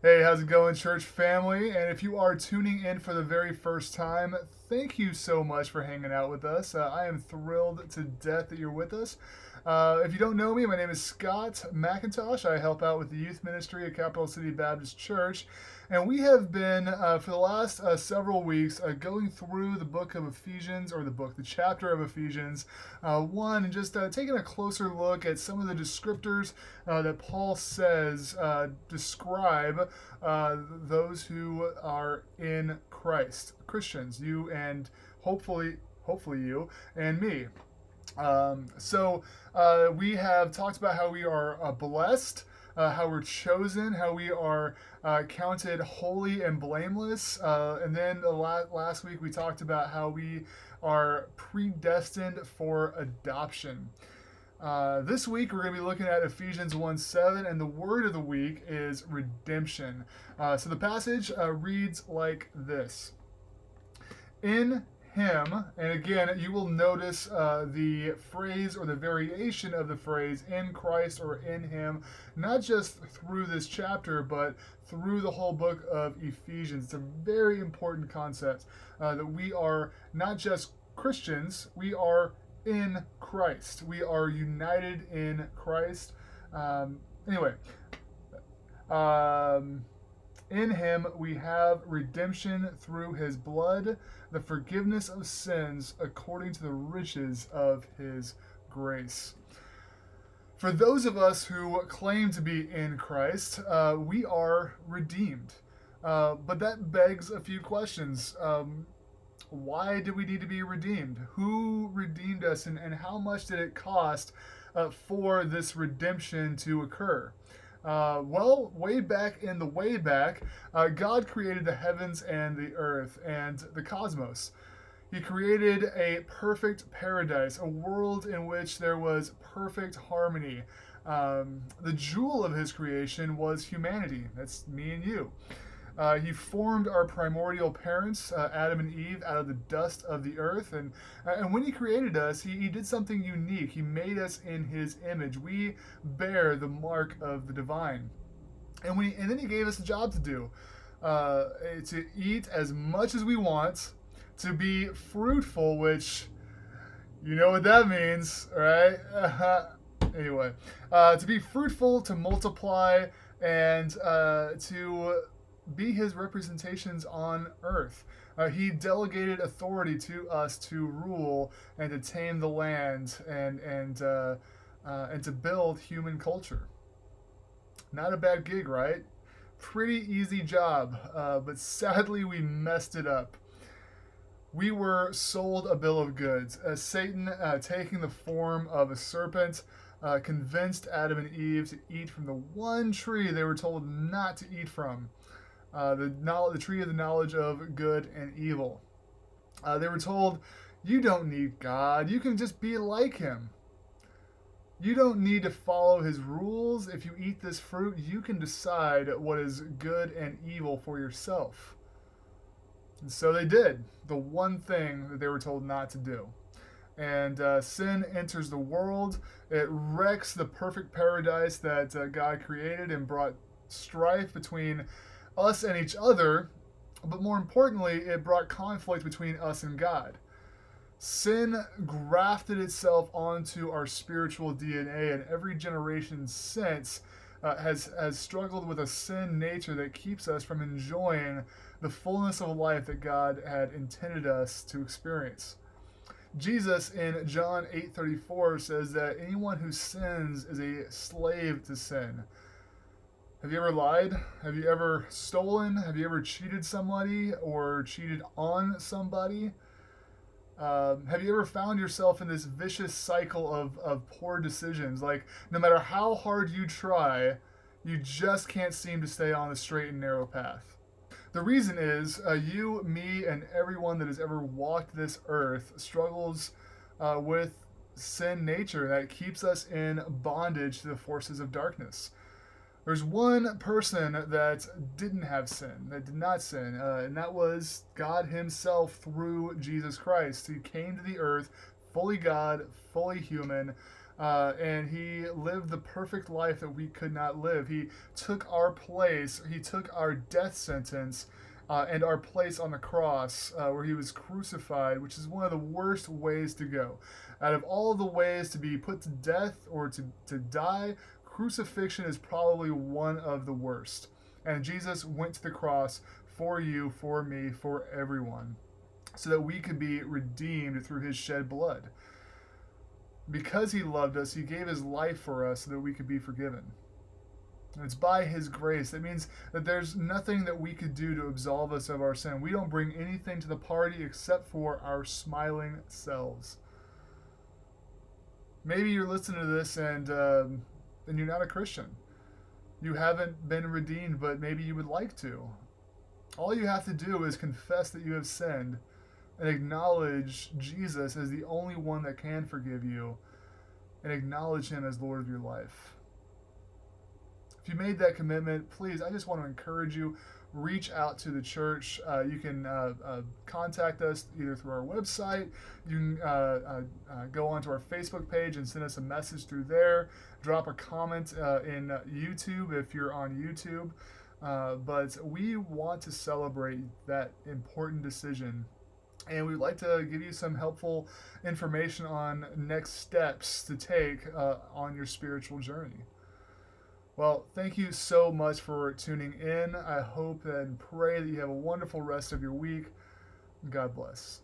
Hey, how's it going, church family? And if you are tuning in for the very first time, thank you so much for hanging out with us. I am thrilled to death that you're with us. If you don't know me, my name is Scott McIntosh. I help out with the youth ministry at Capital City Baptist Church. And we have been, for the last several weeks, going through the book of Ephesians, or the chapter of Ephesians 1, and just taking a closer look at some of the descriptors that Paul says describe those who are in Christ, Christians, you and hopefully you and me. We have talked about how we are blessed, how we're chosen, how we are counted holy and blameless. And then last week we talked about how we are predestined for adoption. This week we're going to be looking at Ephesians 1:7, and the word of the week is redemption. So the passage reads like this. In him, and again, you will notice the phrase or the variation of the phrase in Christ or in him, not just through this chapter, but through the whole book of Ephesians. It's a very important concept that we are not just Christians, we are in Christ. We are united in Christ. Anyway, in him we have redemption through his blood, the forgiveness of sins according to the riches of his grace. For those of us who claim to be in Christ, we are redeemed. But that begs a few questions. Why do we need to be redeemed? Who redeemed us, and how much did it cost for this redemption to occur? Way back in the way back, God created the heavens and the earth and the cosmos. He created a perfect paradise, a world in which there was perfect harmony. The jewel of his creation was humanity. That's me and you. He formed our primordial parents, Adam and Eve, out of the dust of the earth. And when he created us, he did something unique. He made us in his image. We bear the mark of the divine. And then he gave us a job to do, to eat as much as we want, to be fruitful, which you know what that means, right? Anyway, to be fruitful, to multiply, and to be his representations on earth. He delegated authority to us to rule and to tame the land and to build human culture. Not a bad gig, right? Pretty easy job, but sadly we messed it up. We were sold a bill of goods. Satan, taking the form of a serpent, convinced Adam and Eve to eat from the one tree they were told not to eat from. The tree of the knowledge of good and evil. They were told, you don't need God. You can just be like him. You don't need to follow his rules. If you eat this fruit, you can decide what is good and evil for yourself. And so they did the one thing that they were told not to do. And sin enters the world. It wrecks the perfect paradise that God created and brought strife between us and each other, but more importantly, it brought conflict between us and God. Sin grafted itself onto our spiritual DNA, and every generation since has struggled with a sin nature that keeps us from enjoying the fullness of life that God had intended us to experience. Jesus in John 8:34 says that anyone who sins is a slave to sin. Have you ever lied? Have you ever stolen? Have you ever cheated somebody or cheated on somebody? Have you ever found yourself in this vicious cycle of poor decisions? Like, no matter how hard you try, you just can't seem to stay on the straight and narrow path. The reason is you, me, and everyone that has ever walked this earth struggles with sin nature that keeps us in bondage to the forces of darkness. There's one person that didn't have sin, that did not sin, and that was God himself through Jesus Christ. He came to the earth, fully God, fully human, And he lived the perfect life that we could not live. He took our place, he took our death sentence and our place on the cross where he was crucified, which is one of the worst ways to go. Out of all of the ways to be put to death or to die, crucifixion is probably one of the worst. And Jesus went to the cross for you, for me, for everyone, so that we could be redeemed through his shed blood. Because he loved us, he gave his life for us so that we could be forgiven. And it's by his grace. That means that there's nothing that we could do to absolve us of our sin. We don't bring anything to the party except for our smiling selves. Maybe you're listening to this and you're not a Christian. You haven't been redeemed, but maybe you would like to. All you have to do is confess that you have sinned and acknowledge Jesus as the only one that can forgive you, and acknowledge him as Lord of your life. If you made that commitment, please, I just want to encourage you, reach out to the church. You can contact us either through our website. You can go onto our Facebook page and send us a message through there. Drop a comment in YouTube if you're on YouTube. But we want to celebrate that important decision. And we'd like to give you some helpful information on next steps to take on your spiritual journey. Well, thank you so much for tuning in. I hope and pray that you have a wonderful rest of your week. God bless.